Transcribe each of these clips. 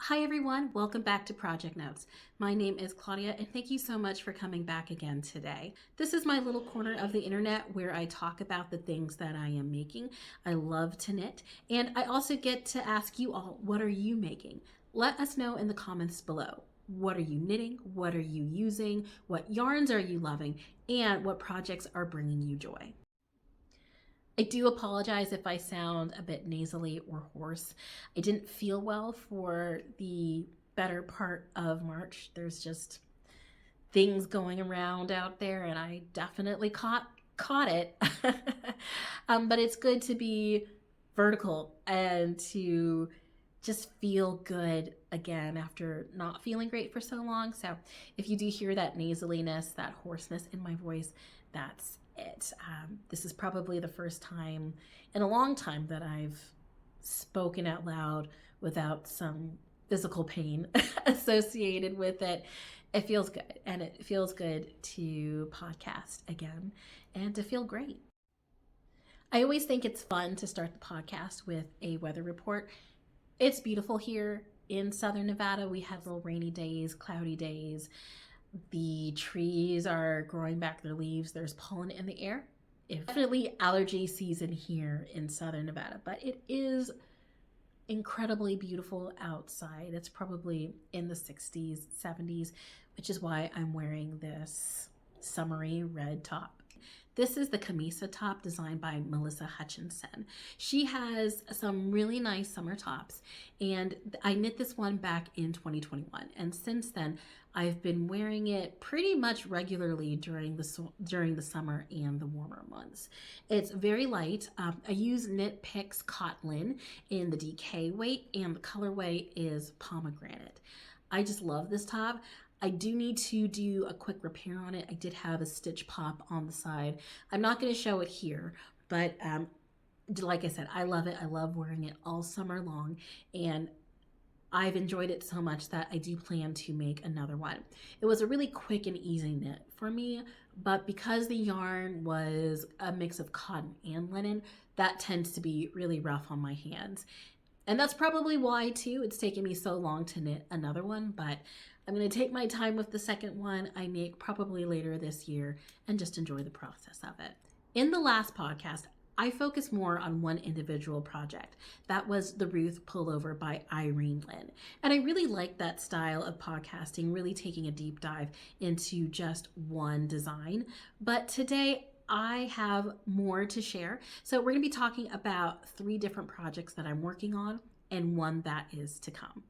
Hi everyone, welcome back to Project Notes. My name is Claudia and thank you so much for coming back again today. This is my little corner of the internet where I talk about the things that I am making. I love to knit and I also get to ask you all, what are you making? Let us know in the comments below. What are you knitting? What are you using? What yarns are you loving? And what projects are bringing you joy? I do apologize if I sound a bit nasally or hoarse. I didn't feel well for the better part of March. There's just things going around out there and I definitely caught it. But it's good to be vertical and to just feel good again after not feeling great for so long. So if you do hear that nasaliness, that hoarseness in my voice, that's it. This is probably the first time in a long time that I've spoken out loud without some physical pain associated with it. It feels good, and it feels good to podcast again and to feel great. I always think it's fun to start the podcast with a weather report. It's beautiful here in Southern Nevada. We have little rainy days, cloudy days. The trees are growing back their leaves. There's pollen in the air. It's definitely allergy season here in Southern Nevada, but it is incredibly beautiful outside. It's probably in the 60s, 70s, which is why I'm wearing this summery red top. This is the Camisa top designed by Melissa Hutchinson. She has some really nice summer tops, and I knit this one back in 2021. And since then, I've been wearing it pretty much regularly during the summer and the warmer months. It's very light. I use Knit Picks Cotton in the DK weight, and the colorway is pomegranate. I just love this top. I do need to do a quick repair on it. I did have a stitch pop on the side. I'm not going to show it here, but like I said, I love it. I love wearing it all summer long, and I've enjoyed it so much that I do plan to make another one. It was a really quick and easy knit for me, but because the yarn was a mix of cotton and linen, that tends to be really rough on my hands. And that's probably why too it's taken me so long to knit another one, but I'm going to take my time with the second one I make probably later this year and just enjoy the process of it. In the last podcast, I focused more on one individual project. That was the Ruth Pullover by Irene Lynn. And I really like that style of podcasting, really taking a deep dive into just one design. But today I have more to share. So we're going to be talking about 3 different projects that I'm working on and one that is to come.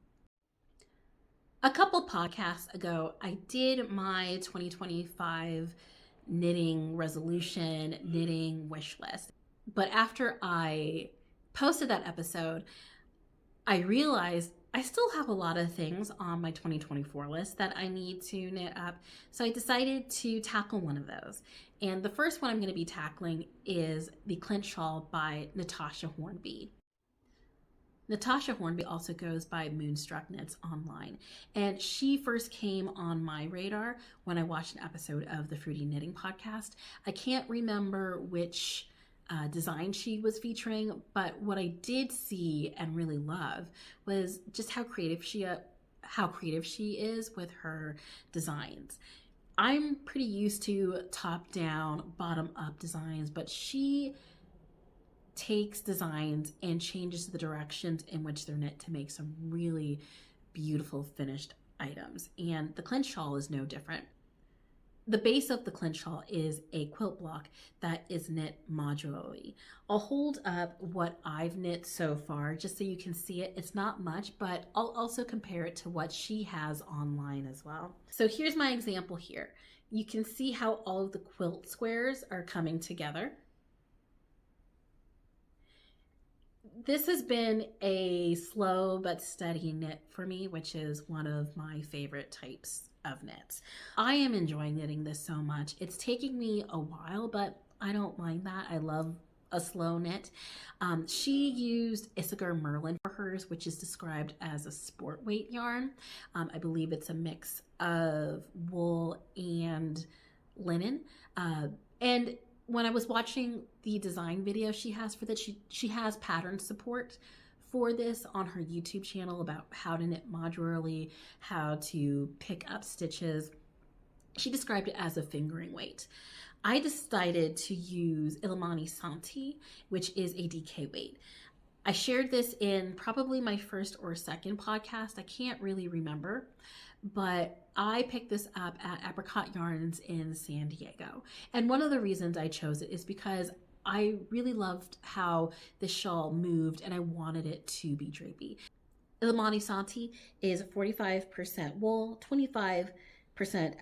A couple podcasts ago, I did my 2025 knitting resolution, knitting wish list. But after I posted that episode, I realized I still have a lot of things on my 2024 list that I need to knit up. So I decided to tackle one of those. And the first one I'm going to be tackling is the Clint Shawl by Natasja Hornby. Natasja Hornby also goes by Moonstruck Knits online, and she first came on my radar when I watched an episode of the Fruity Knitting podcast. I can't remember which design she was featuring, but what I did see and really love was just how creative she is with her designs. I'm pretty used to top-down, bottom-up designs, but she takes designs and changes the directions in which they're knit to make some really beautiful finished items. And the Clint Shawl is no different. The base of the Clint Shawl is a quilt block that is knit modularly. I'll hold up what I've knit so far just so you can see it. It's not much, but I'll also compare it to what she has online as well. So here's my example here. You can see how all of the quilt squares are coming together. This has been a slow but steady knit for me, which is one of my favorite types of knits. I am enjoying knitting this so much. It's taking me a while, but I don't mind that. I love a slow knit. She used Issachar Merlin for hers, which is described as a sport weight yarn. I believe it's a mix of wool and linen. And when I was watching the design video she has for that, she has pattern support for this on her YouTube channel about how to knit modularly, how to pick up stitches. She described it as a fingering weight. I decided to use Illimani Santi, which is a DK weight. I shared this in probably my first or second podcast. I can't really remember, but I picked this up at Apricot Yarns in San Diego. And one of the reasons I chose it is because I really loved how this shawl moved and I wanted it to be drapey. Illimani Santi is 45% wool, 25%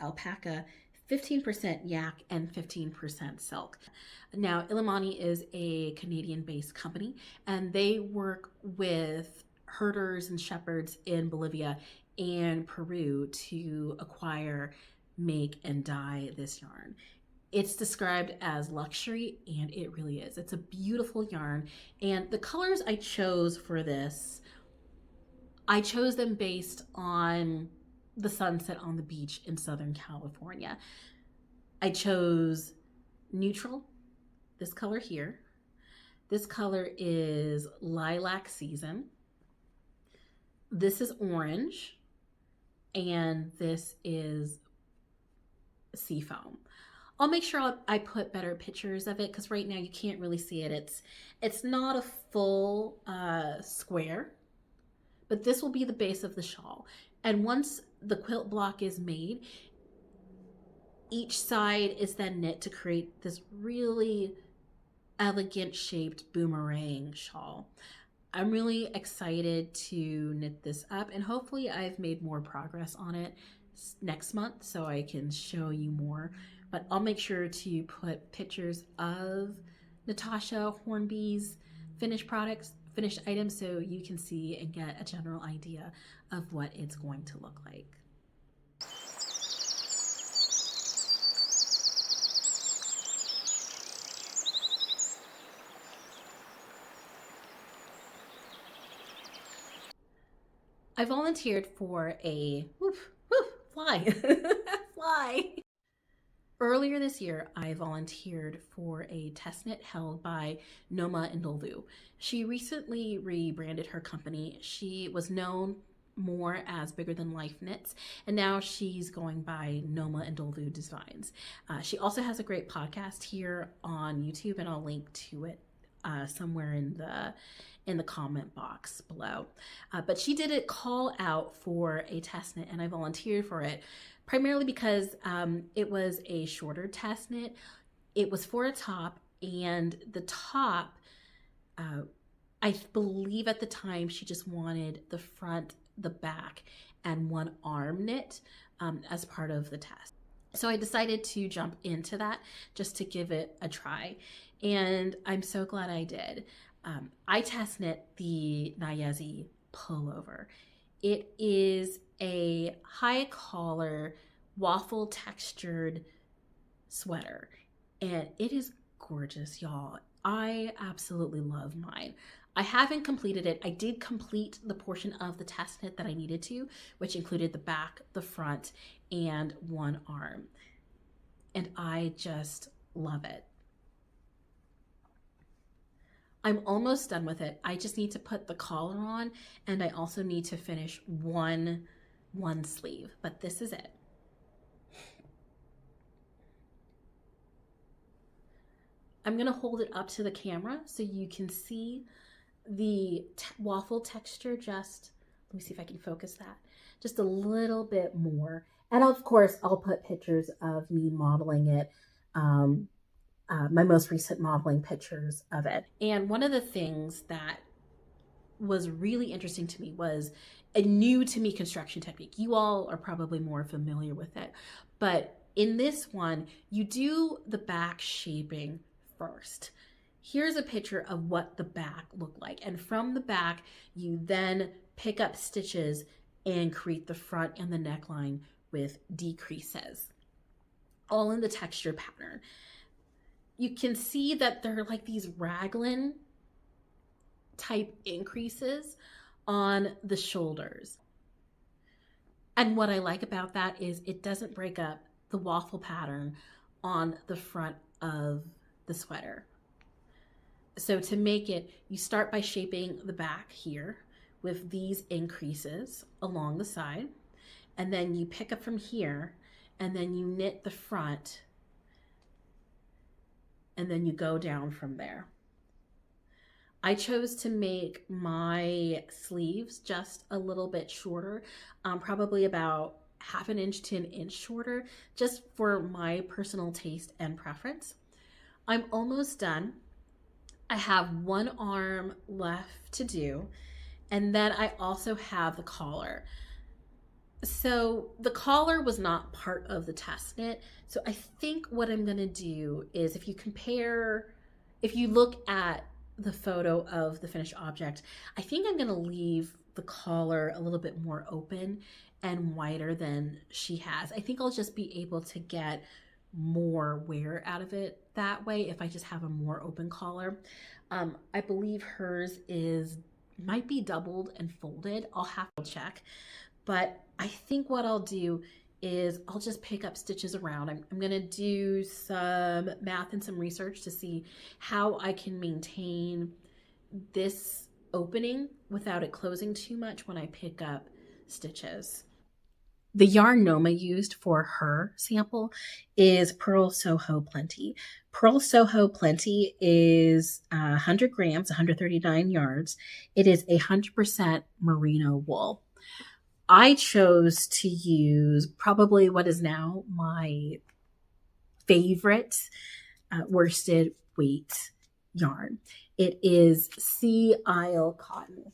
alpaca, 15% yak, and 15% silk. Now, Illimani is a Canadian-based company, and they work with herders and shepherds in Bolivia and Peru to acquire, make, and dye this yarn. It's described as luxury, and it really is. It's a beautiful yarn, and the colors I chose for this, I chose them based on the sunset on the beach in Southern California. I chose neutral, this color here. This color is lilac season. This is orange, and this is seafoam. I'll make sure I put better pictures of it because right now you can't really see it. It's not a full square, but this will be the base of the shawl. And once the quilt block is made, each side is then knit to create this really elegant shaped boomerang shawl. I'm really excited to knit this up, and hopefully I've made more progress on it next month so I can show you more. But I'll make sure to put pictures of Natasja Hornby's finished products, finished items, so you can see and get a general idea of what it's going to look like. I volunteered for a fly. Fly. Earlier this year, I volunteered for a test knit held by Noma and Ndlovu. She recently rebranded her company. She was known more as Bigger Than Life Knits, and now she's going by Noma and Ndlovu Designs. She also has a great podcast here on YouTube, and I'll link to it somewhere in the comment box below. But she did a call out for a test knit, and I volunteered for it primarily because it was a shorter test knit. It was for a top, and the top, I believe at the time she just wanted the front, the back, and one arm knit as part of the test. So I decided to jump into that just to give it a try, and I'm so glad I did. I test knit the Nyezi Pullover. It is a high collar waffle textured sweater, and it is gorgeous, y'all. I absolutely love mine. I haven't completed it. I did complete the portion of the test knit that I needed to, which included the back, the front, and one arm, and I just love it. I'm almost done with it. I just need to put the collar on, and I also need to finish one sleeve, but this is it. I'm gonna hold it up to the camera so you can see the waffle texture. Just, let me see if I can focus that, just a little bit more. And of course, I'll put pictures of me modeling it, my most recent modeling pictures of it. And one of the things that was really interesting to me was a new to me construction technique. You all are probably more familiar with it, but in this one, you do the back shaping first. Here's a picture of what the back looked like. And from the back, you then pick up stitches and create the front and the neckline with decreases, all in the texture pattern. You can see that they're like these raglan type increases on the shoulders. And what I like about that is it doesn't break up the waffle pattern on the front of the sweater. So to make it, you start by shaping the back here with these increases along the side, and then you pick up from here, and then you knit the front, and then you go down from there. I chose to make my sleeves just a little bit shorter, probably about half an inch to an inch shorter, just for my personal taste and preference. I'm almost done. I have one arm left to do, and then I also have the collar. So the collar was not part of the test knit. So I think what I'm gonna do is, if you look at the photo of the finished object, I think I'm gonna leave the collar a little bit more open and wider than she has. I think I'll just be able to get more wear out of it that way if I just have a more open collar. I believe hers might be doubled and folded. I'll have to check, but I think what I'll do is I'll just pick up stitches around. I'm gonna do some math and some research to see how I can maintain this opening without it closing too much when I pick up stitches. The yarn Noma used for her sample is Pearl Soho Plenty. Pearl Soho Plenty is 100 grams, 139 yards. It is 100% merino wool. I chose to use probably what is now my favorite worsted weight yarn. It is Sea Isle cotton.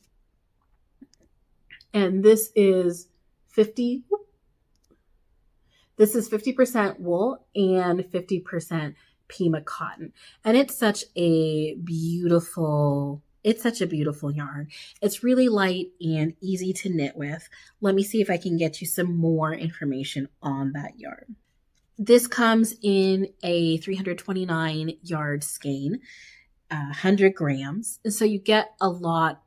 And this is 50% wool and 50% Pima cotton. And it's such a beautiful yarn. It's really light and easy to knit with. Let me see if I can get you some more information on that yarn. This comes in a 329 yard skein, 100 grams. And so you get a lot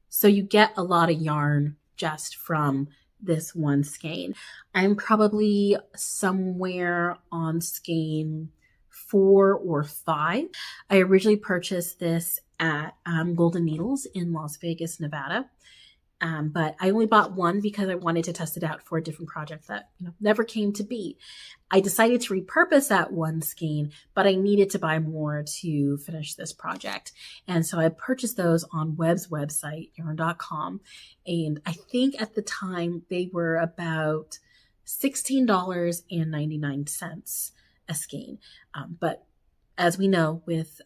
of yarn just from this one skein. I'm probably somewhere on skein 4 or 5. I originally purchased this at Golden Needles in Las Vegas, Nevada. But I only bought one because I wanted to test it out for a different project that never came to be. I decided to repurpose that one skein, but I needed to buy more to finish this project. And so I purchased those on Web's website, yarn.com. And I think at the time they were about $16.99 a skein. But as we know, with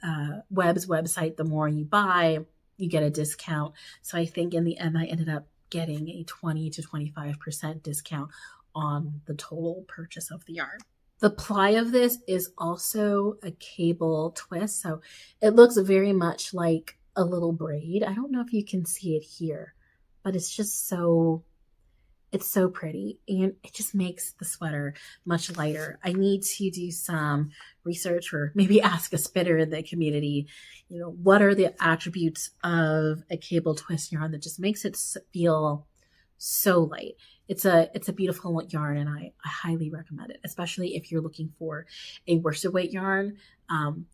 Web's website, the more you buy, you get a discount. So I think in the end, I ended up getting a 20 to 25% discount on the total purchase of the yarn. The ply of this is also a cable twist. So it looks very much like a little braid. I don't know if you can see it here, but it's just it's so pretty, and it just makes the sweater much lighter. I need to do some research, or maybe ask a spitter in the community, what are the attributes of a cable twist yarn that just makes it feel so light. It's a beautiful yarn, and I highly recommend it, especially if you're looking for a worsted weight yarn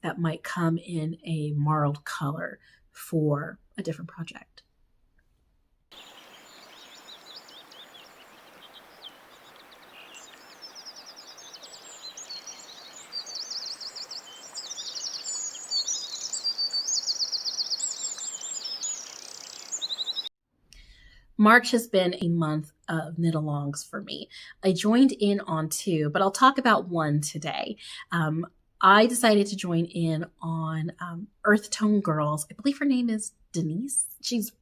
that might come in a marled color for a different project. March has been a month of knit-alongs for me. I joined in on 2, but I'll talk about one today. I decided to join in on Earth Tone Girls. I believe her name is Denise. She's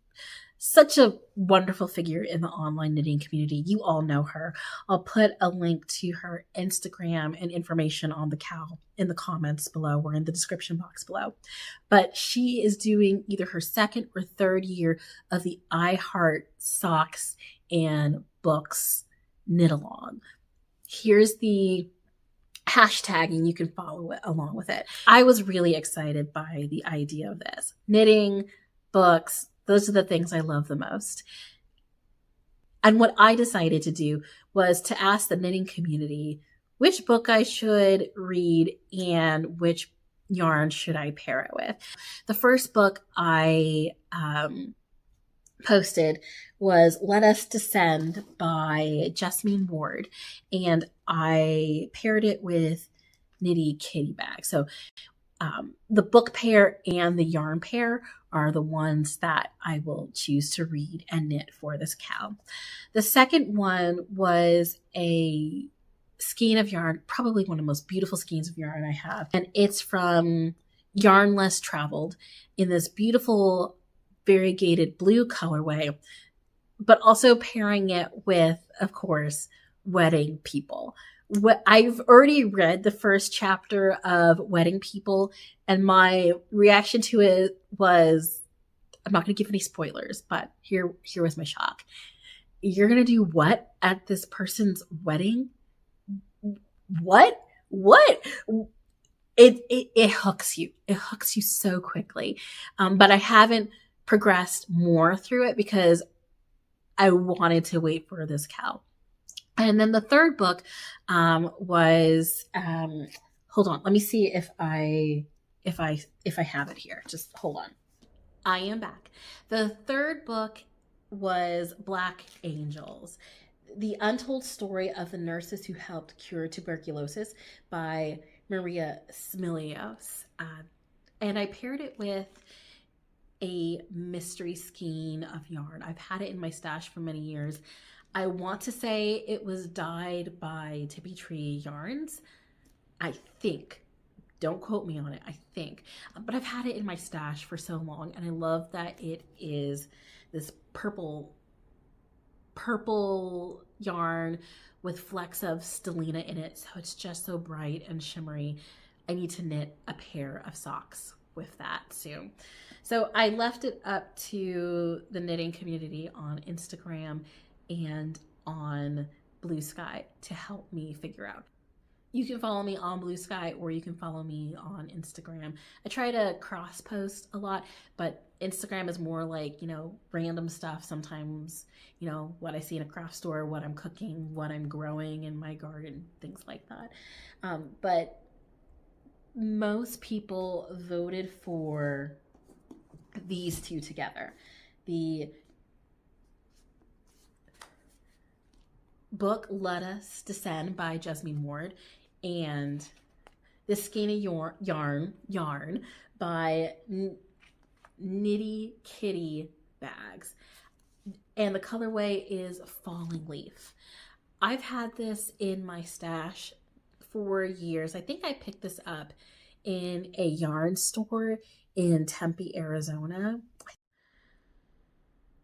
such a wonderful figure in the online knitting community. You all know her. I'll put a link to her Instagram and information on the KAL in the comments below or in the description box below. But she is doing either her 2nd or 3rd year of the I Heart Socks and Books knit along. Here's the hashtag, and you can follow it along with it. I was really excited by the idea of this. Knitting, books, those are the things I love the most. And what I decided to do was to ask the knitting community which book I should read and which yarn should I pair it with? The first book I posted was Let Us Descend by Jessamine Ward, and I paired it with Knitty Kitty Bag. So the book pair and the yarn pair are the ones that I will choose to read and knit for this KAL. The second one was a skein of yarn, probably one of the most beautiful skeins of yarn I have. And it's from Yarn Less Traveled in this beautiful variegated blue colorway, but also pairing it with, of course, Wedding People. I've already read the first chapter of Wedding People, and my reaction to it was, I'm not going to give any spoilers, but here was my shock. You're going to do what at this person's wedding? What? It hooks you. It hooks you so quickly. But I haven't progressed more through it because I wanted to wait for this KAL. And then the third book was hold on, let me see if I have it here. Just hold on. I am back. The third book was Black Angels, The Untold Story of the Nurses Who Helped Cure Tuberculosis by Maria Smilios. And I paired it with a mystery skein of yarn. I've had it in my stash for many years. I want to say it was dyed by Tippy Tree Yarns. I think. Don't quote me on it. I think. But I've had it in my stash for so long, and I love that it is this purple yarn with flecks of stellina in it. So it's just so bright and shimmery. I need to knit a pair of socks with that soon. So I left it up to the knitting community on Instagram and on Bluesky to help me figure out. You can follow me on Bluesky or you can follow me on Instagram. I try to cross post a lot, but Instagram is more like, random stuff. Sometimes, what I see in a craft store, what I'm cooking, what I'm growing in my garden, things like that. But most people voted for these two together. The book Let Us Descend by Jessamine Ward and the skein of yarn by Knitty Kitty Bags. And the colorway is Falling Leaf. I've had this in my stash for years. I think I picked this up in a yarn store in Tempe, Arizona.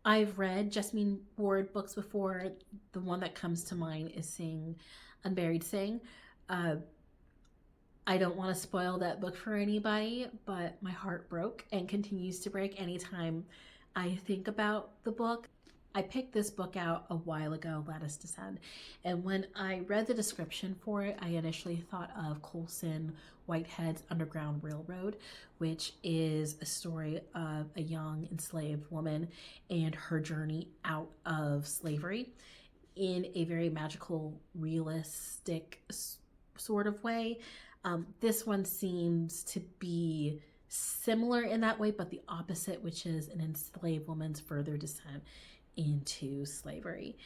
I've read Jessamine Ward books before. The one that comes to mind is Sing, Unburied Sing. I don't want to spoil that book for anybody, but my heart broke and continues to break anytime I think about the book. I picked this book out a while ago, Let Us Descend, and when I read the description for it, I initially thought of Colson Whitehead's Underground Railroad, which is a story of a young enslaved woman and her journey out of slavery in a very magical, realistic sort of way. This one seems to be similar in that way, but the opposite, which is an enslaved woman's further descent into slavery.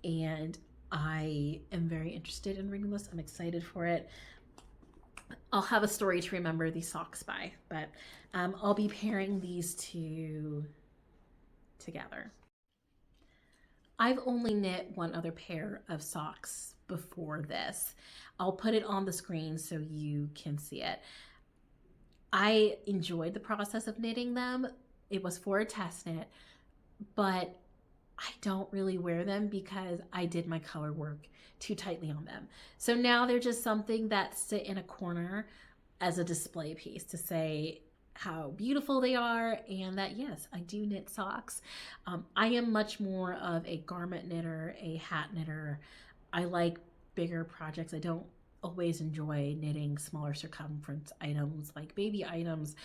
And I am very interested in reading this. I'm excited for it. I'll have a story to remember these socks by, but I'll be pairing these two together. I've only knit one other pair of socks before this. I'll put it on the screen so you can see it. I enjoyed the process of knitting them. It was for a test knit, but I don't really wear them because I did my color work too tightly on them. So now they're just something that sit in a corner as a display piece to say how beautiful they are and that, yes, I do knit socks. I am much more of a garment knitter, a hat knitter. I like bigger projects. I don't always enjoy knitting smaller circumference items like baby items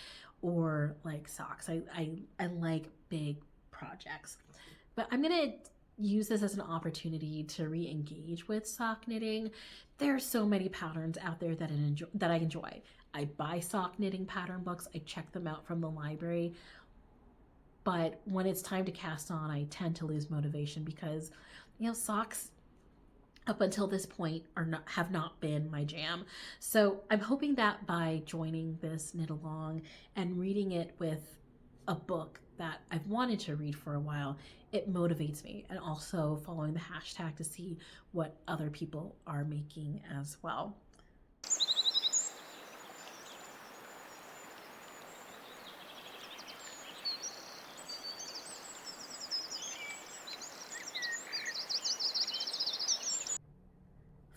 or like socks. I like big projects. But I'm going to use this as an opportunity to re-engage with sock knitting. There are so many patterns out there that I enjoy. I buy sock knitting pattern books. I check them out from the library. But when it's time to cast on, I tend to lose motivation because, socks up until this point have not been my jam. So I'm hoping that by joining this knit along and reading it with a book that I've wanted to read for a while, it motivates me, and also following the hashtag to see what other people are making as well.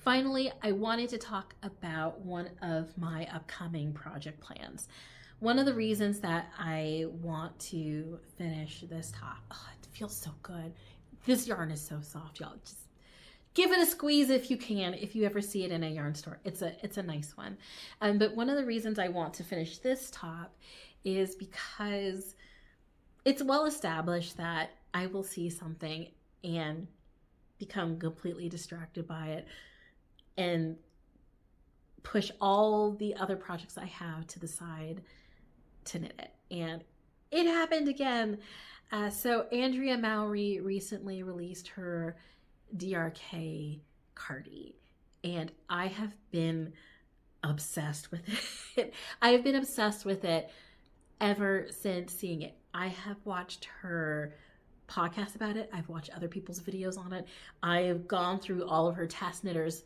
Finally, I wanted to talk about one of my upcoming project plans. One of the reasons that I want to finish this top, it feels so good. This yarn is so soft, y'all. Just give it a squeeze if you can, if you ever see it in a yarn store. It's a nice one. But one of the reasons I want to finish this top is because it's well established that I will see something and become completely distracted by it and push all the other projects I have to the side to knit it. And it happened again. So Andrea Mowry recently released her DRK Cardi, and I have been obsessed with it. I have been obsessed with it ever since seeing it. I have watched her podcast about it. I've watched other people's videos on it. I have gone through all of her test knitters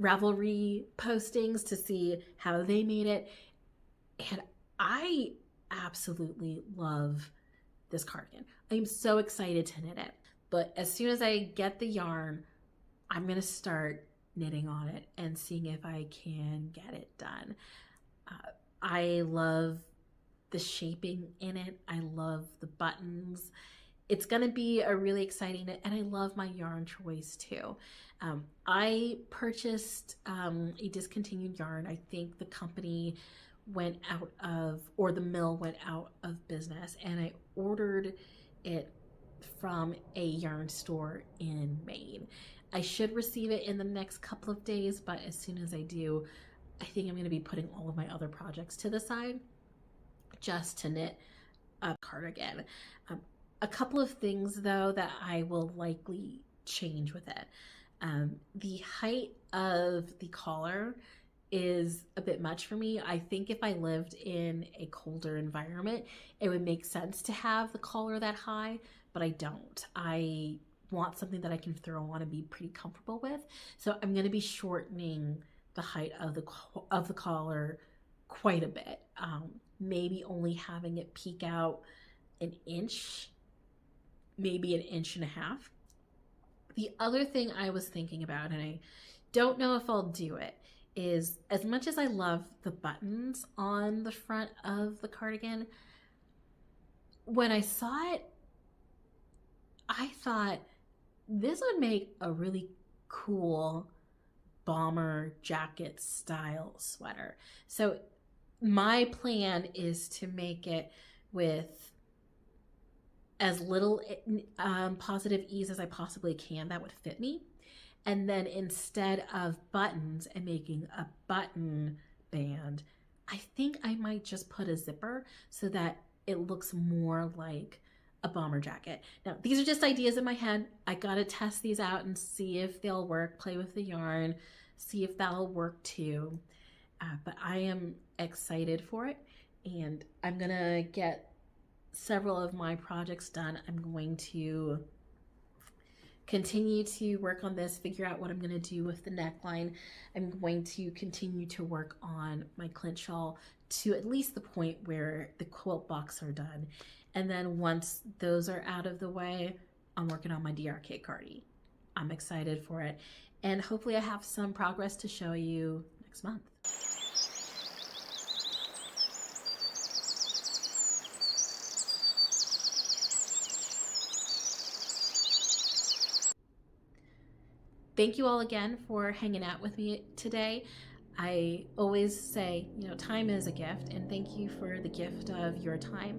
Ravelry postings to see how they made it, and I absolutely love this cardigan. I'm so excited to knit it, but as soon as I get the yarn, I'm gonna start knitting on it and seeing if I can get it done. I love the shaping in it. I love the buttons. It's gonna be a really exciting knit, and I love my yarn choice too. I purchased a discontinued yarn. I think the company went out of, or the mill went out of business, and I ordered it from a yarn store in Maine. I should receive it in the next couple of days, but as soon as I do, I think I'm going to be putting all of my other projects to the side just to knit a cardigan. A couple of things though that I will likely change with it. The height of the collar is a bit much for me. I think if I lived in a colder environment, it would make sense to have the collar that high, but I don't. I want something that I can throw on and be pretty comfortable with. So I'm going to be shortening the height of the collar quite a bit. Maybe only having it peek out an inch, maybe an inch and a half. The other thing I was thinking about, and I don't know if I'll do it, is as much as I love the buttons on the front of the cardigan, when I saw it, I thought this would make a really cool bomber jacket style sweater. So my plan is to make it with as little positive ease as I possibly can that would fit me. And then instead of buttons and making a button band, I think I might just put a zipper so that it looks more like a bomber jacket. Now, these are just ideas in my head. I gotta test these out and see if they'll work, play with the yarn, see if that'll work too. But I am excited for it, and I'm gonna get several of my projects done. I'm going to continue to work on this, figure out what I'm going to do with the neckline. I'm going to continue to work on my Clint Shawl to at least the point where the quilt box are done. And then once those are out of the way, I'm working on my DRK Cardi. I'm excited for it. And hopefully I have some progress to show you next month. Thank you all again for hanging out with me today. I always say, you know, time is a gift, and thank you for the gift of your time.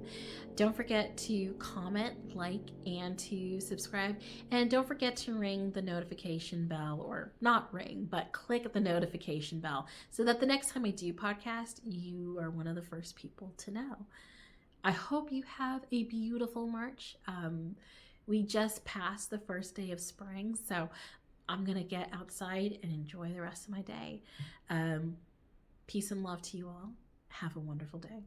Don't forget to comment, like, and to subscribe. And don't forget to ring the notification bell, or not ring, but click the notification bell so that the next time I do podcast, you are one of the first people to know. I hope you have a beautiful March. We just passed the first day of spring, so I'm going to get outside and enjoy the rest of my day. Peace and love to you all. Have a wonderful day.